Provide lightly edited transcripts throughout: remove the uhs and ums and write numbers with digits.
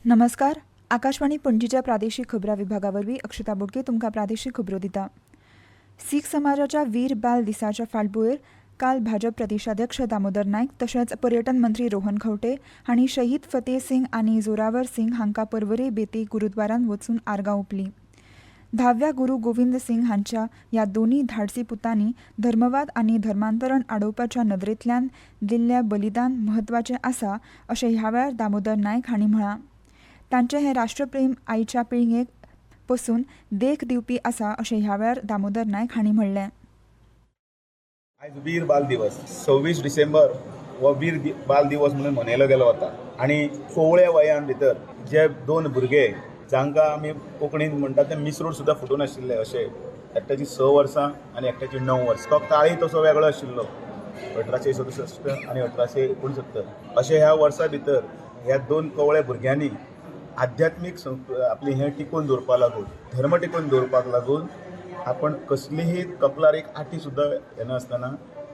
नमस्कार. आकाशवाणी पणजीच्या प्रादेशीक खबरां विभागावरवीं अक्षता बोडके तुमकां प्रादेशीक खबरो दिता. सीख समाजाच्या वीर बाल दिसाच्या फाटभुंयेर काल भाजप प्रदेशाध्यक्ष दामोदर नायक तशेंच पर्यटन मंत्री रोहन खंवटे हांणी शहीद फतेह सिंग आनी जोरावर सिंग हांकां परवरे बेती गुरूद्वारांत वचून आर्गां ओंपलीं. 10व्या गुरू गोविंद सिंग हांच्या ह्या दोनूय धाडसी पुतांनी धर्मवाद आनी धर्मांतरण आडोवपाच्या नदरेंतल्यान दिल्लें बलिदान म्हत्वाचें आसा अशें ह्या वेळार दामोदर नायक हांणी म्हळां. तांचें हें राष्ट्रप्रेम आयच्या पिळगेक पसून देख दिवपी आसा अशें ह्या वेळार दामोदर नायक हांणी म्हणलें. आज वीर बाल दिवस 26 डिसेंबर हो वीर बाल दिवस म्हणून मनयलो गेलो वता आनी कोवळ्या वयान भितर जे दोन भुरगे जांकां आमी कोंकणीन म्हणटात ते मिसरूड सुद्दां फुटून आशिल्ले अशे एकट्याची 6 वर्सां आनी एकट्याची 9 वर्सां. तो काळी तसो वेगळो आशिल्लो 1867 आनी 1869 अशे ह्या वर्सां भितर ह्या दोन कोवळ्या भुरग्यांनी आध्यात्मीक आपली हें टिकून दवरपा लागून धर्म टिकून दवरपाक लागून आपण कसलीही कपलार एक आटी सुद्दां येनासतना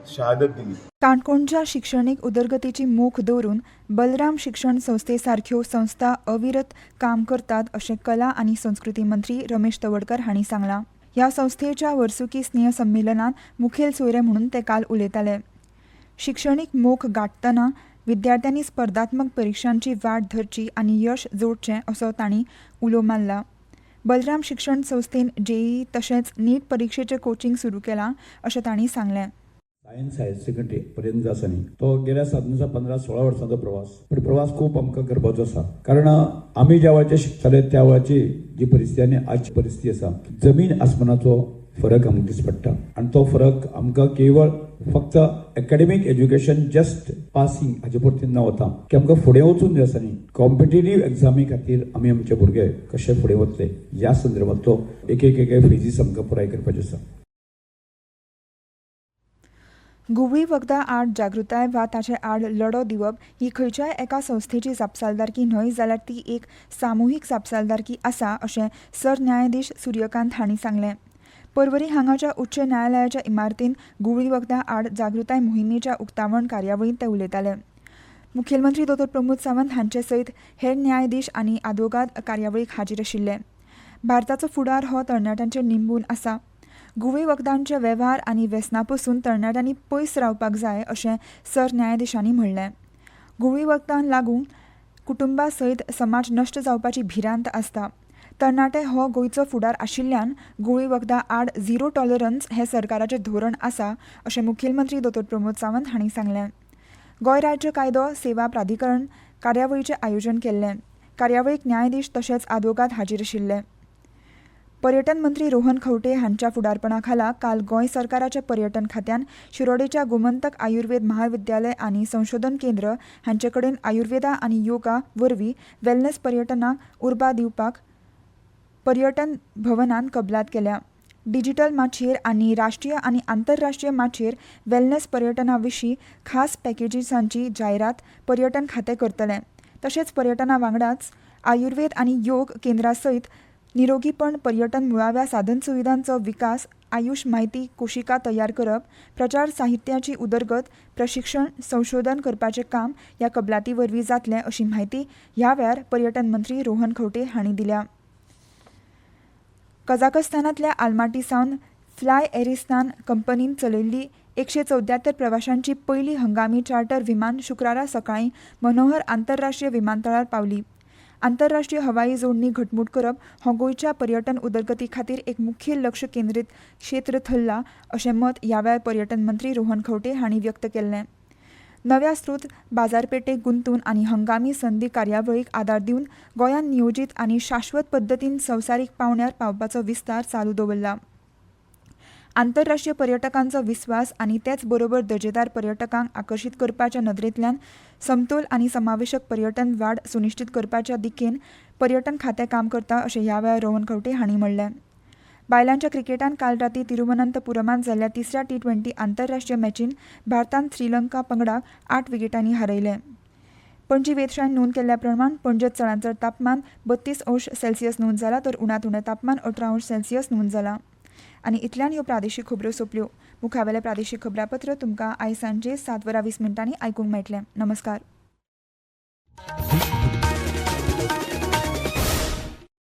शहादत दिली. काणकोणच्या शिक्षणीक उदरगतीची मोख दवरून बलराम शिक्षण संस्थे सारख्यो संस्था अविरत काम करतात अशें कला आनी संस्कृती मंत्री रमेश तवडकर हांणी सांगलां. ह्या संस्थेच्या वर्सुकी स्नेह संमेलनात मुखेल सोयरे म्हणून ते काल उलयताले. शिक्षणीक मोख गांठतना विद्यार्थ्यांनी स्पर्धात्मक परिक्षांची वाट धरची आनी यश जोडचें असो तांणी उलो मारला. बलराम शिक्षण संस्थेन जेईई तशेंच नीट परीक्षेचें कोचिंग सुरू केलां अशें तांणी सांगलें. सायन्स हायर सेकंडरी पर्यंत आसा न्ही तो गेल्या 15-16 वर्सांचो प्रवास. पण प्रवास खूब आमकां करपाचो आसा कारण आमी ज्या वेळाचेर शिकताले त्या वेळाची जी परिस्थिती आनी आजची परिस्थिती आसा जमीन आसमानाचो फरक आमकां दिस पडटा आनी तो फरक आमकां केवळ फक्त एकाडेमीक एज्युकेशन जस्ट पासिंग हाजे पुरतें न वता की आमकां फुडें वचून जे आसा न्ही कॉम्पिटेटिव्ह एक्झामी खातीर आमी आमचे भुरगे कशे फुडें वतले ह्या संदर्भांतलो एक फेजीस आमकां पुराय करपाच्यो आसा. गुवळी वखदां आड जागृताय वा ताचे आड लढो दिवप ही खंयच्याय एका संस्थेची जापसालदारकी न्हय जाल्यार ती एक सामुहीक जापसालदारकी आसा अशें सरन्यायाधीश सूर्यकांत हांणी सांगलें. परवरी हांगाच्या उच्च न्यायालयाच्या इमारतीन गुवळी वखदां आड जागृताय मोहिमेच्या उक्तावण कार्यावळींत ते उलयताले. मुखेलमंत्री दोतोर प्रमोद सावंत हांचे सयत हेर न्यायाधीश आनी आदवोगाद कार्यावळीक हाजीर आशिल्ले. भारताचो फुडार हो तरणाट्यांचेर निंबून आसा. गुवळी वखदांचे वेव्हार आनी व्यसनां पसून तरणाट्यांनी पयस रावपाक जाय अशें सरन्यायाधीशांनी म्हणलें. गुवळी वखदांक लागून कुटुंबा सयत समाज नश्ट जावपाची भिरांत आसता. तरणाटे हो गोंयचो फुडार आशिल्ल्यान गुवळी वखदां आड झिरो टॉलरन्स हें सरकाराचें धोरण आसा अशें मुखेलमंत्री दोतोर प्रमोद सावंत हांणी सांगलें. गोंय राज्य कायदो सेवा प्राधिकरण कार्यावळीचें आयोजन केल्लें. कार्यावळीक न्यायाधीश तशेंच आदवोगाद हाजीर आशिल्ले. पर्यटन मंत्री रोहन खंवटे हांच्या फुडारपणा खाला काल गोंय सरकाराच्या पर्यटन खात्यान शिरोडेच्या गोमंतक आयुर्वेद महाविद्यालय आनी संशोधन केंद्र हांचे कडेन आयुर्वेदा आनी योगा वरवीं वेलनेस पर्यटनाक उर्बा दिवपाक पर्यटन भवनान कबलात केल्या. डिजिटल माचयेर आनी राष्ट्रीय आनी आंतरराष्ट्रीय माचयेर वेलनेस पर्यटना विशीं खास पॅकेजीसांची जायरात पर्यटन खातें करतलें. तशेंच पर्यटना वांगडाच आयुर्वेद आनी योग केंद्रा सयत निरोगीपण पर्यटन मुळाव्या साधनसुविधांचो विकास आयुष म्हायती कोशिका तयार करप प्रचार साहित्याची उदरगत प्रशिक्षण संशोधन करपाचें काम ह्या कबलाती वरवीं जातलें अशी म्हायती ह्या वेळार पर्यटन मंत्री रोहन खंवटे हांणी दिल्या. कझाकस्तानांतल्या आल्माटी सावन फ्लाय एरिस्तान कंपनीन चलयल्ली 174 प्रवाशांची पयली हंगामी चार्टर विमान शुक्रारा सकाळीं मनोहर आंतरराष्ट्रीय विमानतळार पावली. आंतरराष्ट्रीय हवाई जोडणी घटमूट करप हो गोंयच्या पर्यटन उदरगती खातीर एक मुखेल लक्ष केंद्रीत क्षेत्र थरला अशें मत ह्या वेळार पर्यटन मंत्री रोहन खंवटे हांणी व्यक्त केल्लें. नव्या स्त्रोत बाजारपेठेक गुंतून आनी हंगामी संदी कार्यावळीक आदार दिवन गोंयांत नियोजीत आनी शाश्वत पद्दतीन संवसारीक पावंड्यार पावपाचो विस्तार चालू दवरला. आंतरराष्ट्रीय पर्यटकांचो विस्वास आनी तेच बरोबर दर्जेदार पर्यटकांक आकर्शीत करपाच्या नदरेंतल्यान समतोल आनी समावेशक पर्यटन वाड सुनिश्चित करपाच्या दिकेन पर्यटन खातें काम करता अशें ह्या वेळार रोहन खंवटे हांणी म्हणलें. बायलांच्या क्रिकेटान काल रातीं तिरुवनंतपुरमांत जाल्ल्या तिसऱ्या T20 आंतरराष्ट्रीय मॅचीन भारतान श्रीलंका पंगडाक 8 विकेटांनी हारयलें. पणजी वेधशाळेन नोंद केल्ल्या प्रमाण पणजेंत चडांचड तापमान 32°C नोंद जालां तर उणांत उणें तापमान 18°C नोंद जालां. आनी इतल्यान ह्यो प्रादेशीक खबरो सोंपल्यो. मुखावेलें प्रादेशीक खबरापत्र तुमकां आयज सांजे 7:20 आयकूंक मेळटलें. नमस्कार.